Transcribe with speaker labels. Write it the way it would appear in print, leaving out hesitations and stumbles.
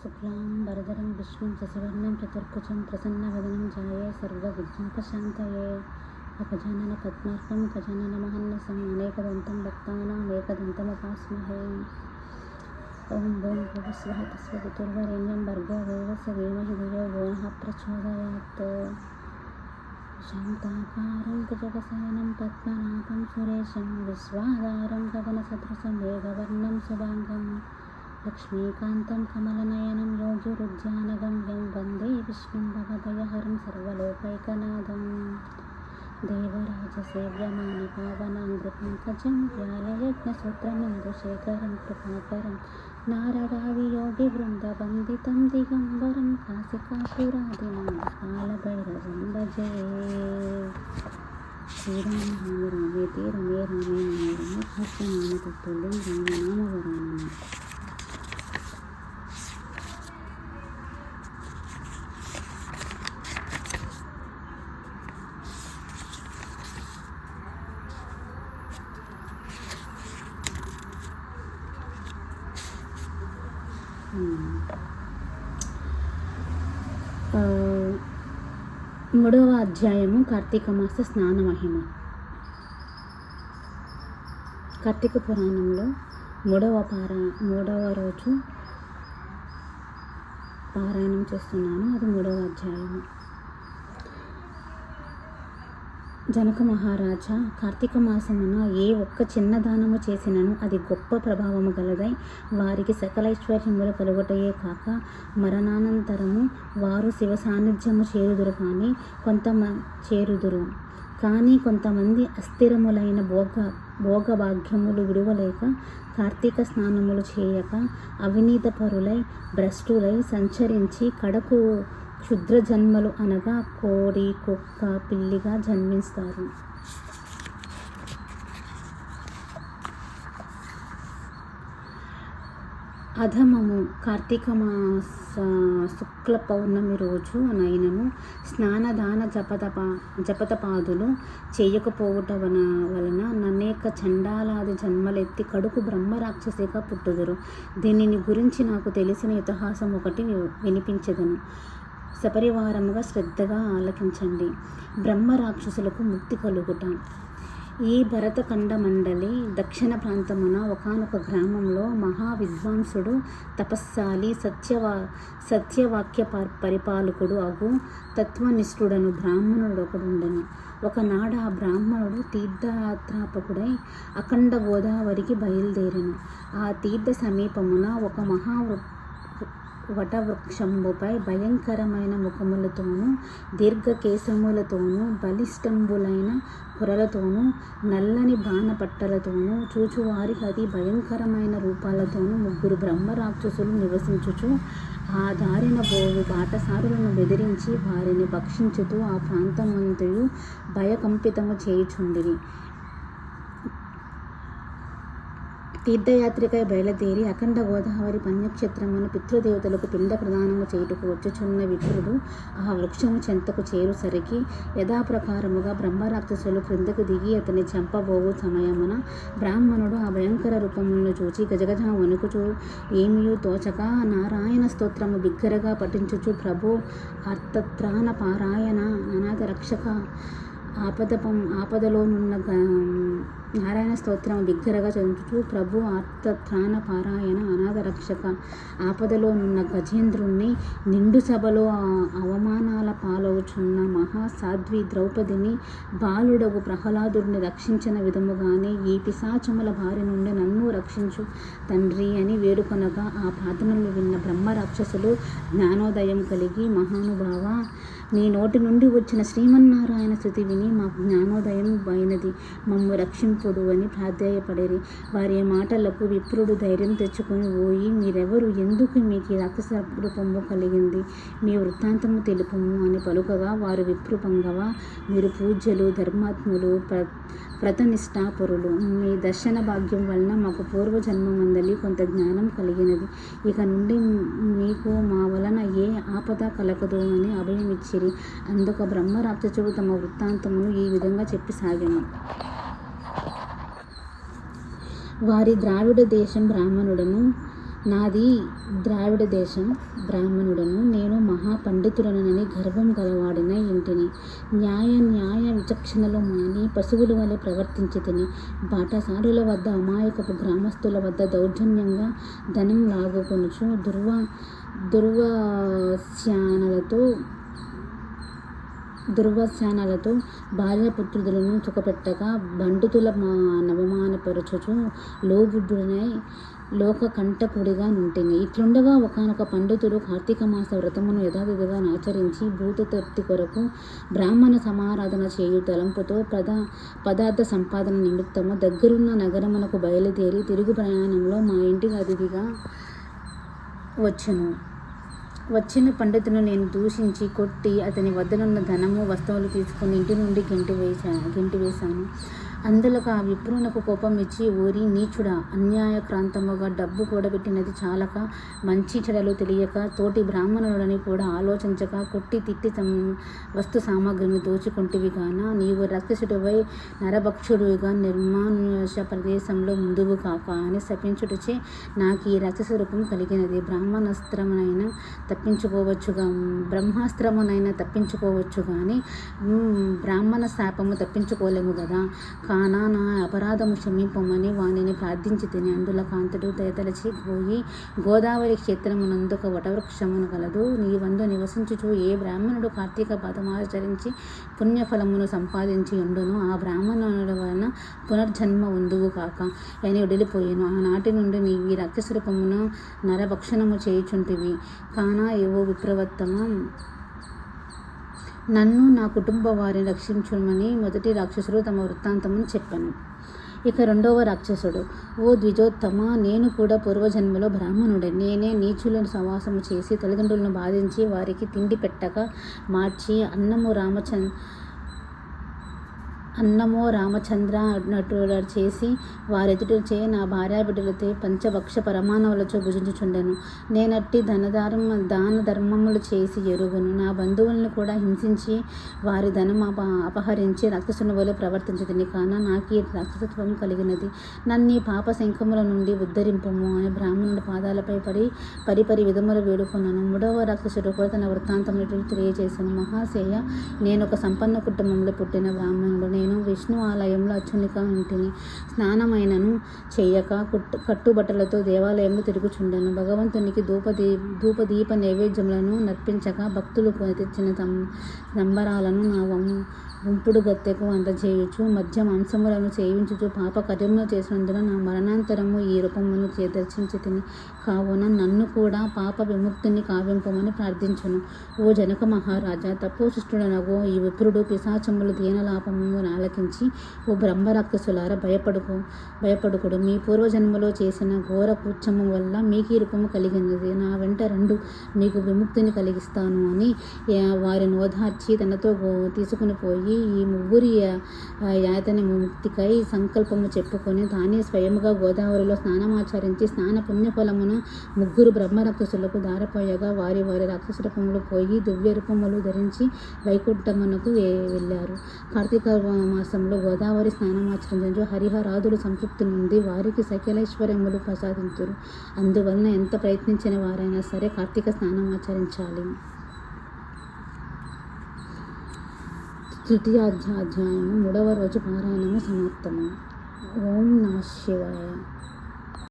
Speaker 1: शुक्लांबरधरं विष्णुं शशिवर्णं चतुर्भुजं प्रसन्नवदनं ध्याये सर्वविघ्नोपशान्तये अगजाननपद्मार्कं गजाननमहर्निशम् अनेकदन्तं भक्तानाम् एकदन्तमुपास्महे। ॐ भूं भुवस्वः तस्सवितुर्वरेण्यं भर्गो देवस्य धीमहि धियो यो नः प्रचोदयात्। शान्ताकारं भुजगशयनं पद्मनाभं सुरेशं विश्वाधारं गगनसदृशं मेघवर्णं शुभाङ्गं लक्ष्मीकान्तं कमलनयनं योगिरुद्यानगम्यं वन्दे विष्णुं भवभयहरं सर्वलोकैकनाथं। देवराजसेव्यमानपावनाङ्घ्रिपङ्कजं व्यालयज्ञसूत्रमिन्दुशेखरं कृपाकरं नारदादियोगिवृन्दवन्दितं दिगम्बरं काशिकापुरादिनां कालभैरवं भजे। श्रीराम राम रामेति रमे रामे मनोरमे हर्षनामतुल्यं रामनामवरानने। మూడవ అధ్యాయము కార్తీక మాస స్నాన మహిమ. కార్తీక పురాణంలో మూడవ రోజు పారాయణం చేస్తున్నాను. అది మూడవ అధ్యాయము. జనక మహారాజా, కార్తీక మాసమున ఏ ఒక్క చిన్న దానము చేసినను అది గొప్ప ప్రభావము గలదై వారికి సకలైశ్వర్యములు కలుగుటయే కాక మరణానంతరము వారు శివ సాన్నిధ్యము చేరుదురు కానీ కొంతమంది అస్థిరములైన భోగభాగ్యములు విడువలేక కార్తీక స్నానములు చేయక అవినీత పరులై భ్రష్టులై సంచరించి కడకు క్షుద్ర జన్మలు అనగా కోడి కుక్క పిల్లిగా జన్మిస్తారు. అధమము కార్తీక మాస శుక్ల పౌర్ణమి రోజు నైనను స్నానదాన జపతపాదులు చేయకపోవుట వలన ననేక చండాలాది జన్మలెత్తి కడుకు బ్రహ్మరాక్షసిగా పుట్టుదురు. దీనిని గురించి నాకు తెలిసిన ఇతిహాసం ఒకటి వినిపించదను. సపరివారముగా శ్రద్ధగా ఆలకించండి. బ్రహ్మరాక్షసులకు ముక్తి కలుగుట. ఈ భరతఖండ మండలి దక్షిణ ప్రాంతమున ఒకానొక గ్రామంలో మహావిద్వాంసుడు తపస్సాలి సత్యవాక్య పరిపాలకుడు అగు తత్వనిష్ఠుడను బ్రాహ్మణుడొకడుండెను. ఒకనాడు ఆ బ్రాహ్మణుడు తీర్థయాత్రాపకుడై అఖండ గోదావరికి బయలుదేరెను. ఆ తీర్థ సమీపమున ఒక వటవృక్షంబుపై భయంకరమైన ముఖములతోనూ దీర్ఘకేశములతోనూ బలిష్టంబులైన పొరలతోనూ నల్లని బాణపట్టలతోనూ చూచువారికి అతి భయంకరమైన రూపాలతోనూ ముగ్గురు బ్రహ్మరాక్షసులు నివసించుచు ఆ దారిన పోవు బాటసారులను బెదిరించి వారిని భక్షించుతూ ఆ ప్రాంతమంతయు భయకంపితము చేయుచుండిరి. తీర్థయాత్రికై బయలుదేరి అఖండ గోదావరి పుణ్యక్షేత్రమును పితృదేవతలకు పిండ ప్రదానము చేయుటకు వచ్చుచున్న విప్రుడు ఆ వృక్షము చెంతకు చేరుసరికి యథాప్రకారముగా బ్రహ్మరాక్షసులు క్రిందకు దిగి అతని చంపబోవు సమయమున బ్రాహ్మణుడు ఆ భయంకర రూపములను చూచి గజగజ వణుకుచు ఏమియూ తోచక నారాయణ స్తోత్రము బిగ్గరగా పఠించుచు ప్రభో అర్థత్రాణ పారాయణ అనాథ రక్షక ఆపదలోనున్న నారాయణ స్తోత్రం బిగ్గరగా చదువుతూ ప్రభు ఆర్తత్రాణ పారాయణ అనాథ రక్షక ఆపదలోనున్న గజేంద్రుణ్ణి నిండు సభలో అవమానాల పాలవుచున్న మహాసాధ్వి ద్రౌపదిని బాలుడగు ప్రహ్లాదుడిని రక్షించిన విధముగానే ఈ పిశాచముల బారి నుండి నన్ను రక్షించు తండ్రి అని వేడుకొనగా ఆ ప్రార్థనలు విన్న బ్రహ్మరాక్షసులు జ్ఞానోదయం కలిగి మహానుభావ, నీ నోటి నుండి వచ్చిన శ్రీమన్నారాయణ స్తుతి విని మాకు జ్ఞానోదయం అయినది, మమ్ము రక్షింపుడు అని ప్రాధేయపడిరి. వారి మాటలకు విప్రుడు ధైర్యం తెచ్చుకొని పోయి మీరెవరు, ఎందుకు మీకు ఈ రాక్షస రూపము కలిగింది, మీ వృత్తాంతము తెలుపుము అని పలుకగా వారు విప్రుపంగవ, మీరు పూజ్యులు ధర్మాత్ములు వ్రతనిష్ఠాపరులు, మీ దర్శన భాగ్యం వలన మాకు పూర్వజన్మమందలి కొంత జ్ఞానం కలిగినది, ఇక నుండి మీకు మా వలన ఏ ఆపద కలగదు అని అభయమిచ్చిరి. అందుకు బ్రహ్మరాక్షసుడు తమ వృత్తాంతమును ఈ విధంగా చెప్పసాగాను. వారి ద్రావిడ దేశం బ్రాహ్మణుడను నాది ద్రావిడ దేశం, బ్రాహ్మణుడను, నేను మహాపండితుడనని గర్వం గలవాడిన ఇంటిని. న్యాయ విచక్షణలు మాని పశువుల వలె ప్రవర్తించి తిని, బాటసారుల వద్ద, అమాయకపు గ్రామస్తుల వద్ద దౌర్జన్యంగా ధనం లాగుకొనుచు దుర్వ్యసనాలతో భార్యాపుత్రులను సుఖపెట్టగా బండితుల నవమానపరచుచు లోబుద్ధుడనై లోక కంటకుడిగా నుంటిని. ఇట్లుండగా ఒకానొక పండితుడు కార్తీక మాస వ్రతమును యథావిధిగా ఆచరించి భూతతృప్తి కొరకు బ్రాహ్మణ సమారాధన చేయు తలంపుతో పదార్థ సంపాదన నిమిత్తము దగ్గరున్న నగరమునకు బయలుదేరి తిరుగు ప్రయాణంలో మా ఇంటికి అతిథిగా వచ్చిన పండితును నేను దూషించి కొట్టి అతని వద్దనున్న ధనము వస్తువులు తీసుకుని ఇంటి నుండి గెంటివేశాను. అందులోకి ఆ విప్రునకు కోపం ఇచ్చి, ఓరి నీచుడా, అన్యాయక్రాంతముగా డబ్బు కూడబెట్టినది చాలక మంచి చెడలు తెలియక తోటి బ్రాహ్మణుడని కూడా ఆలోచించక కొట్టి తిట్టి వస్తు సామాగ్రిని దోచుకుంటివి గాన నీవు రాక్షసుడివై నరభక్షుడిగా నిర్మానుష ప్రదేశంలో ముందువు కాక అని శపించుటచే నాకు ఈ రాక్షస రూపం కలిగినది. బ్రహ్మాస్త్రమునైనా తప్పించుకోవచ్చు కానీ బ్రాహ్మణ శాపము తప్పించుకోలేము కదా. కాన నా అపరాధము క్షమింపమని వానిని ప్రార్థించి తిని. అందులో కాంతుడు దయతలచి పోయి, గోదావరి క్షేత్రమునందు ఒక వటవృక్షమును కలదు. నీ వందు నివసించుచు ఏ బ్రాహ్మణుడు కార్తీక పదమాచరించి పుణ్యఫలమును సంపాదించి ఉండును ఆ బ్రాహ్మణుడి వలన పునర్జన్మ ఉందువు కాక అని వదిలిపోయాను. ఆనాటి నుండి నీవు ఈ రాక్షసరూపమును నరభక్షణము చేయుచుంటివి కాన ఏవో విప్రవత్తమ, నన్ను నా కుటుంబ వారిని రక్షించుమని మొదటి రాక్షసుడు తమ వృత్తాంతమును చెప్పాను. ఇక రెండవ రాక్షసుడు, ఓ ద్విజోత్తమ, నేను కూడా పూర్వజన్మలో బ్రాహ్మణుడే. నేనే నీచులను సవాసము చేసి తల్లిదండ్రులను బాధించి వారికి తిండి పెట్టక మార్చి అన్నమో రామచంద్ర నటుల చేసి వారెదుటచే నా భార్యాబిడ్డలతో పంచభక్ష పరమాణములతో భుజించుచుండెను. నేనట్టి దాన ధర్మములు చేసి ఎరుగును. నా బంధువులను కూడా హింసించి వారి ధనం అపహరించి రాక్షసుని వలె ప్రవర్తించుతుంది కాన నాకు ఈ రాక్షసత్వం కలిగినది. నన్ను పాప శంఖముల నుండి ఉద్ధరింపుము అని బ్రాహ్మణుడి పాదాలపై పడి విధములు వేడుకొన్నాను. మూడవ రాక్షసుడు కూడా తన వృత్తాంతములు తెలియజేశాను. మహాశయ, నేను ఒక సంపన్న కుటుంబంలో పుట్టిన బ్రాహ్మణుడు. నేను విష్ణు ఆలయంలో అర్చకునిగా ఉంటిని. స్నానమైనను చెయ్యక కట్టుబట్టలతో దేవాలయంలో తిరుగుచుండెను. భగవంతునికి ధూపదీప నైవేద్యములను నర్పించక భక్తులు తెచ్చిన సంబరాలను నా ఉంపుడు గత్తెకు అందజేయుచు మధ్య మాంసములను సేవించుచు పాప కార్యములు చేసినందున నా మరణాంతరము ఈ రూపమును దర్శించి తిని. కావున నన్ను కూడా పాప విముక్తిని కావింపమని ప్రార్థించును. ఓ జనక మహారాజా, తపోశిష్టుడనగో ఈ విప్రుడు పిశాచములు దీనలాపము ఆలకించి, ఓ బ్రహ్మరాక్షసులారా, భయపడుకుడు. మీ పూర్వజన్మలో చేసిన ఘోర కృత్యము వల్ల మీకు ఈ రూపము కలిగినది. నా వెంట రెండు మీకు విముక్తిని కలిగిస్తాను అని వారిని ఓదార్చి తనతో తీసుకుని పోయి ఈ ముగ్గురి యాతన ముక్తికై సంకల్పము చెప్పుకొని తానే స్వయముగా గోదావరిలో స్నానమాచరించి స్నాన పుణ్యఫలమును ముగ్గురు బ్రహ్మరాక్షసులకు దారపోయగా వారి రాక్షస రూపములు పోయి దివ్య రూపములు ధరించి వైకుంఠమునకు వెళ్ళారు. కార్తీక మాసంలో గోదావరి స్నానమాచరించు హరిహరాదులు సంతృప్తి నుండి వారికి సకలైశ్వర్యములు ప్రసాదించురు. అందువలన ఎంత ప్రయత్నించిన వారైనా సరే కార్తీక స్నానమాచరించాలి. తృతీయాధ్యాయము 3వ రోజు పారాయణము సమాప్తము. ఓం నమః శివాయ.